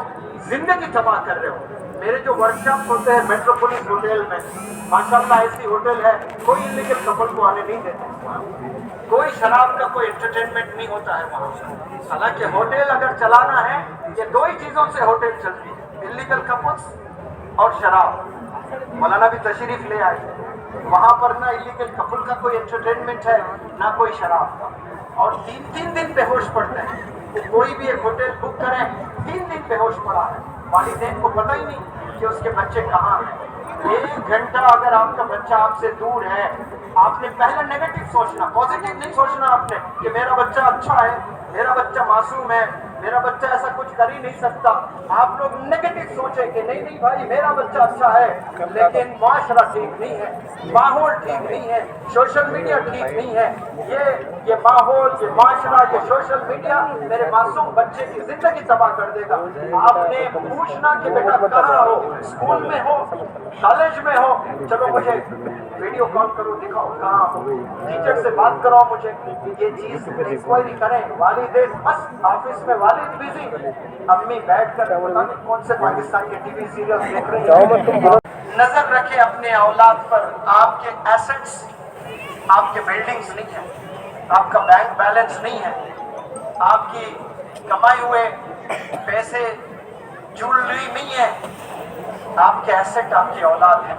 जिंदगी तबाह कर रहे हो। मेरे जो वर्कशॉप होते हैं मेट्रोपोलिस होटल में, माशाल्लाह ऐसी होटल है, कोई इलीगल कपल को आने नहीं देते, कोई शराब का कोई एंटरटेनमेंट नहीं होता है वहाँ। हालांकि होटल अगर चलाना है, ये 2 ही चीजों से होटल चलती है, इलीगल कपल्स और शराब। मौलाना भी तशरीफ ले आए, वहाँ पर ना इलीगल कपल का कोई एंटरटेनमेंट है, ना कोई शराब का। और 3-3 दिन बेहोश पड़ते हैं। तो कोई भी एक होटल बुक करें, 3 दिन बेहोश पड़ा है, वालिदैन को पता ही नहीं कि उसके बच्चे कहाँ हैं। 1 घंटा अगर आपका बच्चा आपसे दूर है, आपने पहले नेगेटिव सोचना, पॉजिटिव नहीं सोचना आपने कि मेरा बच्चा अच्छा है, मेरा बच्चा मासूम है, मेरा बच्चा ऐसा कुछ कर ही नहीं सकता। आप लोग नेगेटिव सोचे कि नहीं नहीं भाई मेरा बच्चा अच्छा है, लेकिन माशरा ठीक नहीं है, माहौल ठीक नहीं है, सोशल मीडिया ठीक नहीं है। ये माहौल, ये माशरा, ये सोशल मीडिया मेरे मासूम बच्चे की जिंदगी तबाह कर देगा। आपने पूछना कि बेटा कहाँ हो, स्कूल में हो, कॉलेज में हो, चलो मुझे वीडियो कॉल करो, दिखाओ कहाँ हो, टीचर से बात कराओ मुझे, ये चीज इंक्वायरी करें। वालिदैन मस्त, ऑफिस में वालिद बिजी, अम्मी बैठ कर पता नहीं कौन से पाकिस्तान के टीवी सीरियल देख रहे हैं। नजर रखें अपने औलाद पर। आपके एसेट्स, आपके बिल्डिंग्स नहीं है, आपका बैंक बैलेंस नहीं है, आपकी कमाए हुए पैसे ज्वेलरी नहीं है, आपके एसेट आपकी औलाद है।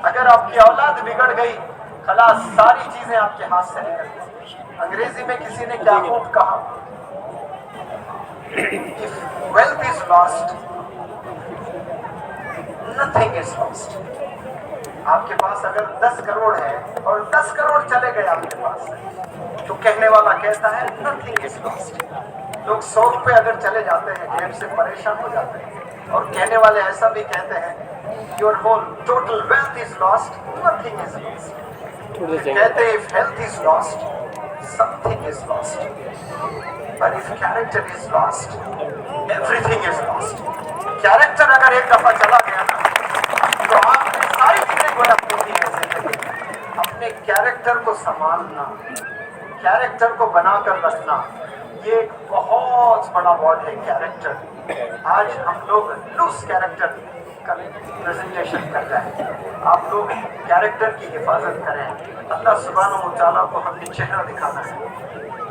अगर आपकी औलाद बिगड़ गई, खलास सारी चीजें आपके हाथ से निकल गई। अंग्रेजी में किसी ने क्या खूब कहा, if wealth is lost nothing is lost. आपके पास अगर 10 करोड़ है और 10 करोड़ चले गए आपके पास, तो कहने वाला कहता है नथिंग इज लॉस्ट। लोग 100 रुपए अगर चले जाते हैं जेब से परेशान हो जाते हैं, और कहने वाले ऐसा भी कहते हैं your whole total wealth is lost, nothing is lost. कहते हैं if health is lost something is lost, but if character is lost everything is lost। Character अगर एक दफा चला गया ना, तो आपने सारी चीजें गोया होती है। अपने कैरेक्टर को संभालना, कैरेक्टर को बनाकर रखना, ये एक बहुत बड़ा वर्ड है कैरेक्टर। आज हम लोग लूज कैरेक्टर का प्रेजेंटेशन कर रहे हैं। आप लोग कैरेक्टर की हिफाजत करें। अल्लाह सुब्हानहू व तआला को हमने चेहरा दिखाना है।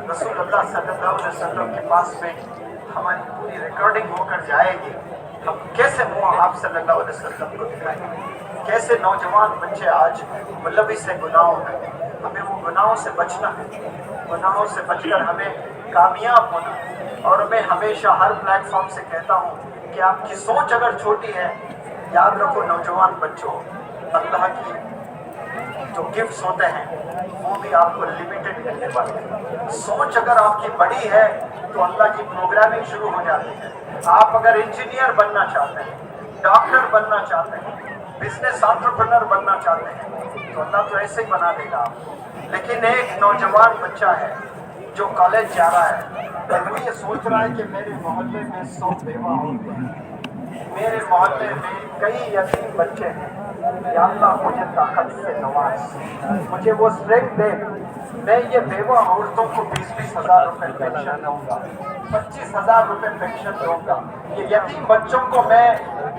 रसूलुल्लाह सल्लल्लाहु अलैहि वसल्लम के पास में हमारी पूरी रिकॉर्डिंग होकर जाएगी। हम कैसे मुँह आप सल्लल्लाहु अलैहि वसल्लम को दिखाएंगे, कैसे नौजवान बच्चे आज मुलविस से गुनाहों में, हमें वो गुनाहों से बचना है। गुनाहों से बचकर हमें कामयाब होना है। और मैं हमेशा हर प्लेटफॉर्म से कहता हूँ कि आपकी सोच अगर छोटी है, याद रखो नौजवान बच्चों, अल्लाह की जो गिफ्ट्स होते हैं वो भी आपको लिमिटेड मिलने वाले हैं। सोच अगर आपकी बड़ी है तो अल्लाह की प्रोग्रामिंग शुरू हो जाती है। आप अगर इंजीनियर बनना चाहते हैं, डॉक्टर बनना चाहते हैं, बिजनेस एंटरप्रेन्योर बनना चाहते हैं, तो अल्लाह तो ऐसे ही बना देगा आपको। लेकिन एक नौजवान बच्चा है जो कॉलेज जा रहा है और वो ये सोच रहा है कि मेरे मोहल्ले में 100 बेवा होंगे, मेरे मोहल्ले में कई यतीम बच्चे हैं, या अल्लाह मुझे ताकत से नवाज, मुझे वो स्ट्रेंथ दे, मैं ये बेवा औरतों को 20-20 हज़ार रुपए पेंशन दूंगा, 25,000 रुपए पेंशन दूंगा, ये यतीम बच्चों को मैं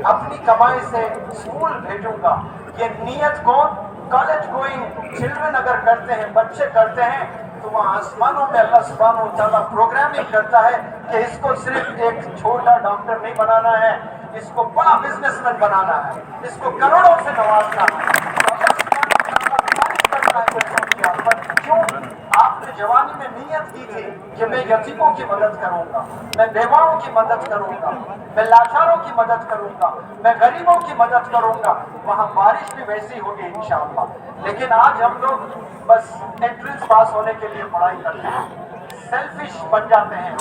अपनी कमाई से स्कूल भेजूंगा। ये नीयत कौन, कॉलेज गोइंग चिल्ड्रन अगर करते हैं, बच्चे करते हैं, तो वहाँ आसमानों में अल्लाह सुब्हानहू व तआला प्रोग्रामिंग करता है कि इसको सिर्फ एक छोटा डॉक्टर नहीं बनाना है, इसको बड़ा बिजनेसमैन बनाना है, इसको करोड़ों से नवाजना है। क्यों आपने जवानी में नियत की थी कि मैं यतीमों की मदद करूंगा, मैं बेवाओं की मदद करूंगा, मैं लाचारों की मदद करूंगा, मैं गरीबों की मदद करूंगा, वहाँ बारिश भी वैसी होगी इंशाअल्लाह। लेकिन आज हम लोग बस एंट्रेंस पास होने के लिए पढ़ाई करते हैं, सेल्फिश बन जाते हैं।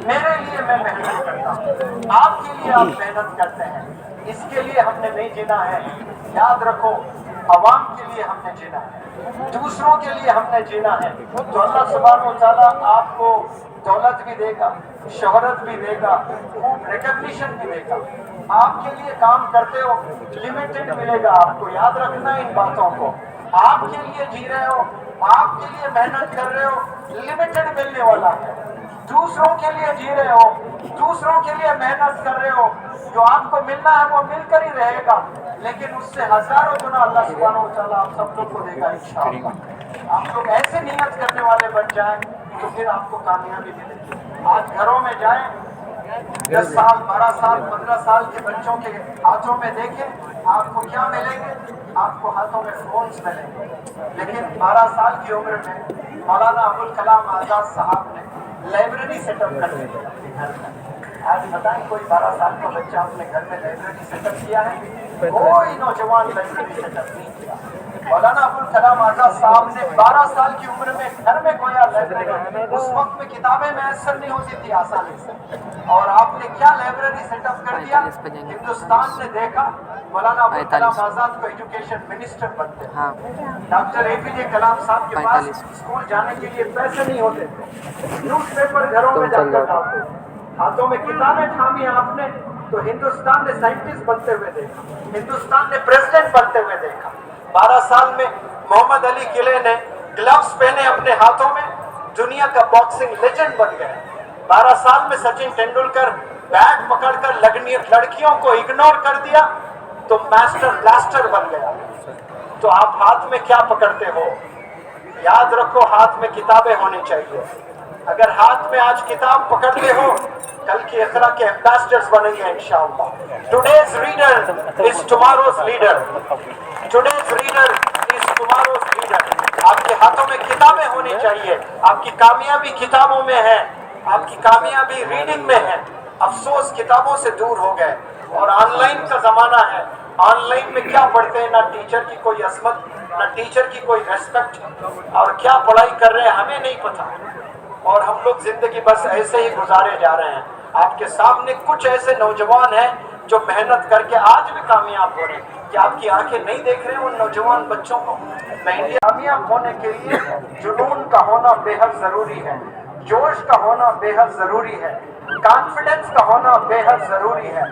मेरे लिए मैं मेहनत करता हूँ, आपके लिए आप मेहनत करते हैं, इसके लिए हमने नहीं जीना है। याद रखो अवाम के लिए हमने जीना है, दूसरों के लिए हमने जीना है। तो अल्लाह सुब्हानहू व तआला आपको दौलत भी देगा, शोहरत भी देगा, खूब रिकग्निशन भी देगा। आपके लिए काम करते हो, लिमिटेड मिलेगा आपको। याद रखना इन बातों को। आपके लिए जी रहे हो, आपके लिए मेहनत कर रहे हो, लिमिटेड मिलने वाला है। दूसरों के लिए जी रहे हो, दूसरों के लिए मेहनत कर रहे हो, जो आपको मिलना है वो मिलकर ही रहेगा, लेकिन उससे हजारों गुना अल्लाह सुब्हानहू व तआला आप सब लोग को देगा इंशाअल्लाह। आप लोग ऐसे नियत करने वाले बन जाएं तो फिर आपको कामयाबी मिलेगी। आज घरों में जाएं, 10 साल 12 साल 15 साल के बच्चों के हाथों में देखें, आपको क्या मिलेंगे? आपको हाथों में फोन्स मिलेंगे। लेकिन 12 साल की उम्र में मौलाना अबुल कलाम आजाद साहब ने लाइब्रेरी सेटअप कर दी अपने घर में। आज बताएं कोई 12 साल का बच्चा अपने घर में लाइब्रेरी सेटअप किया है? कोई नौजवान लाइब्रेरी सेटअप नहीं किया। مولانا ابو الکلام آزاد صاحب نے 12 سال کی عمر میں گھر میں گویا لائبریری، اس وقت میں کتابیں میسر نہیں ہوتی تھی آسانی سے، اور آپ نے کیا لائبریری سیٹ اپ کر دیا. ہندوستان نے دیکھا مولانا ابو الکلام آزاد کو ایجوکیشن منسٹر بنتے ہیں. ڈاکٹر اے پی جے کلام صاحب کے پاس اسکول جانے کے لیے پیسے نہیں ہوتے تھے، نیوز پیپر گھروں میں جا کر ڈالتے، ہاتھوں میں کتابیں تھامی آپ نے تو ہندوستان نے سائنٹسٹ بنتے ہوئے دیکھا، ہندوستان نے پریزیڈنٹ بنتے ہوئے دیکھا. 12 سال میں محمد علی قلعے نے گلوز پہنے اپنے ہاتھوں میں، دنیا کا باکسنگ لیجنڈ بن گئے. 12 سال میں سچن ٹینڈولکر بیٹ پکڑ کر لڑکیوں کو اگنور کر دیا تو ماسٹر بلاسٹر بن گیا. تو آپ ہاتھ میں کیا پکڑتے ہو؟ یاد رکھو ہاتھ میں کتابیں ہونی چاہیے. اگر ہاتھ میں آج کتاب پکڑتے ہو کل کی اقرا کے ایمبیسڈرز بنیں گے انشاءاللہ. Today's reader is tomorrow's leader. Today's reader is tomorrow's leader. آپ کے ہاتھوں میں کتابیں ہونی چاہیے. آپ کی کامیابی کتابوں میں ہے، آپ کی کامیابی ریڈنگ میں ہے. افسوس کتابوں سے دور ہو گئے اور آن لائن کا زمانہ ہے. آن لائن میں کیا پڑھتے ہیں؟ نہ ٹیچر کی کوئی عظمت، نہ ٹیچر کی کوئی ریسپیکٹ، اور کیا پڑھائی کر رہے ہیں ہمیں نہیں پتا. اور ہم لوگ زندگی بس ایسے ہی گزارے جا رہے ہیں. آپ کے سامنے کچھ ایسے نوجوان ہیں جو محنت کر کے آج بھی کامیاب ہو رہے ہیں. کہ آپ کی آنکھیں نہیں دیکھ رہے ہیں ان نوجوان بچوں کو؟ میں انڈیا کامیاب ہونے کے لیے جنون کا ہونا بے حد ضروری ہے، جوش کا ہونا بے حد ضروری ہے، کانفیڈنس کا ہونا بے حد ضروری ہے.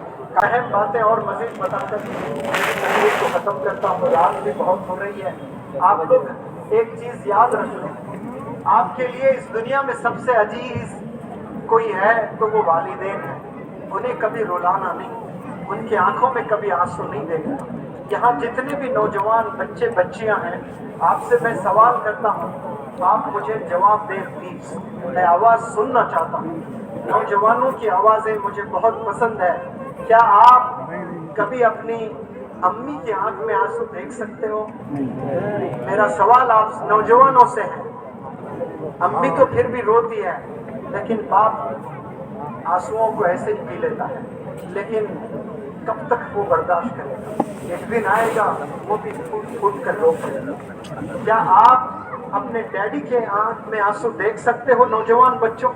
اہم باتیں اور مزید بتا کر تقریر کو ختم کرتا ہوں. رات بھی بہت ہو رہی ہے. آپ لوگ ایک چیز یاد رکھ لیں، آپ کے لیے اس دنیا میں سب سے عزیز کوئی ہے تو وہ والدین ہیں. انہیں کبھی رلانا نہیں، ان کی آنکھوں میں کبھی آنسو نہیں دیکھنا. یہاں جتنے بھی نوجوان بچے بچیاں ہیں آپ سے میں سوال کرتا ہوں، آپ مجھے جواب دیں پلیز. میں آواز سننا چاہتا ہوں. نوجوانوں کی آوازیں مجھے بہت پسند ہے. کیا آپ کبھی اپنی امی کی آنکھ میں آنسو دیکھ سکتے ہو؟ میرا سوال آپ نوجوانوں سے ہے. امی تو پھر بھی روتی ہے لیکن باپ آنسوؤں کو ایسے ہی پی لیتا ہے. لیکن کب تک وہ برداشت کرے گا؟ ایک دن آئے گا وہ بھی پھوٹ کر رو پڑے گا. کیا آپ اپنے ڈیڈی کے آنکھ میں آنسو دیکھ سکتے ہو نوجوان بچوں؟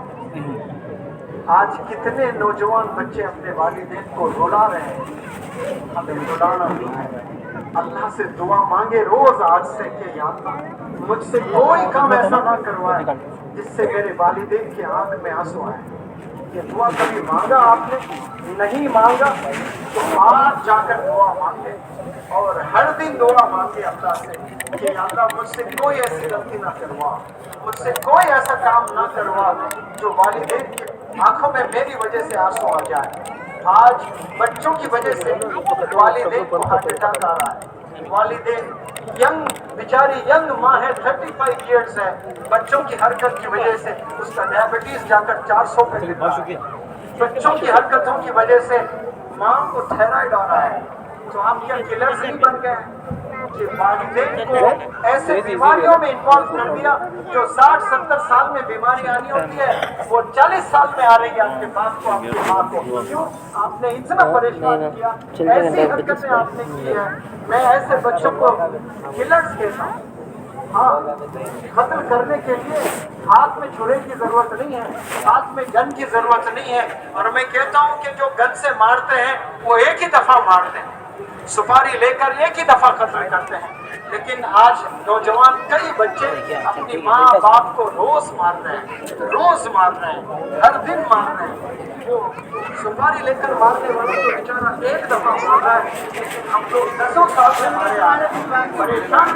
آج کتنے نوجوان بچے اپنے والدین کو رلا رہے ہیں. ہمیں رلانا نہیں ہے. اللہ سے دعا مانگے روز آج سے کہ یا اللہ مجھ سے کوئی کام ایسا نہ کروائے جس سے میرے والدین کی آنکھ میں آنسو آئے. یہ دعا کبھی مانگا آپ نے؟ نہیں مانگا تو آج جا کر دعا مانگے اور ہر دن دعا مانگے اللہ سے کہ یا اللہ مجھ سے کوئی ایسی غلطی نہ کروا، مجھ سے کوئی ایسا کام نہ کروا جو والدین کی آنکھوں میں میری وجہ سے آنسو آ جائے. آج بچوں کی وجہ سے والدین کو ہارٹ اٹیک آ رہا ہے. والدین بیچاری ینگ ماں ہے، 35 ایئرس ہے، بچوں کی حرکت کی وجہ سے اس کا ڈائبٹیز جا کر 400 پہ گر رہا ہے. بچوں کی حرکتوں کی وجہ سے ماں کو تھائرائیڈ آ رہا ہے. تو آپ کیا کلرز نہیں بن گئے کہ والدین کو ایسے بیماریوں میں انوالو کر دیا جو 60-70 سال میں بیماری آنی ہوتی ہے وہ 40 سال میں آ رہی ہے آپ کے باپ کو، آپ کی ماں کو. کیوں آپ نے اتنا پریشان کیا؟ ایسی حرکتیں آپ نے کی ہے. میں ایسے بچوں کو کلرز کہتا ہوں. ہاں، قتل کرنے کے لیے ہاتھ میں چھرے کی ضرورت نہیں ہے، ہاتھ میں گن کی ضرورت نہیں ہے. اور میں کہتا ہوں کہ جو گن سے مارتے ہیں وہ ایک ہی دفعہ مارتے ہیں، سپاری لے کر ایک ہی دفعہ قتل کرتے ہیں. لیکن آج نوجوان کئی بچے اپنی ماں باپ کو روز مار رہے ہیں، روز مار رہے ہیں، ہر دن مار رہے ہیں. وہ سپاری لے کر مارنے والا تو بیچارہ ایک دفعہ مار رہا ہے لیکن ہم لوگ 10 سال سے مارے آ رہے ہیں. پریشان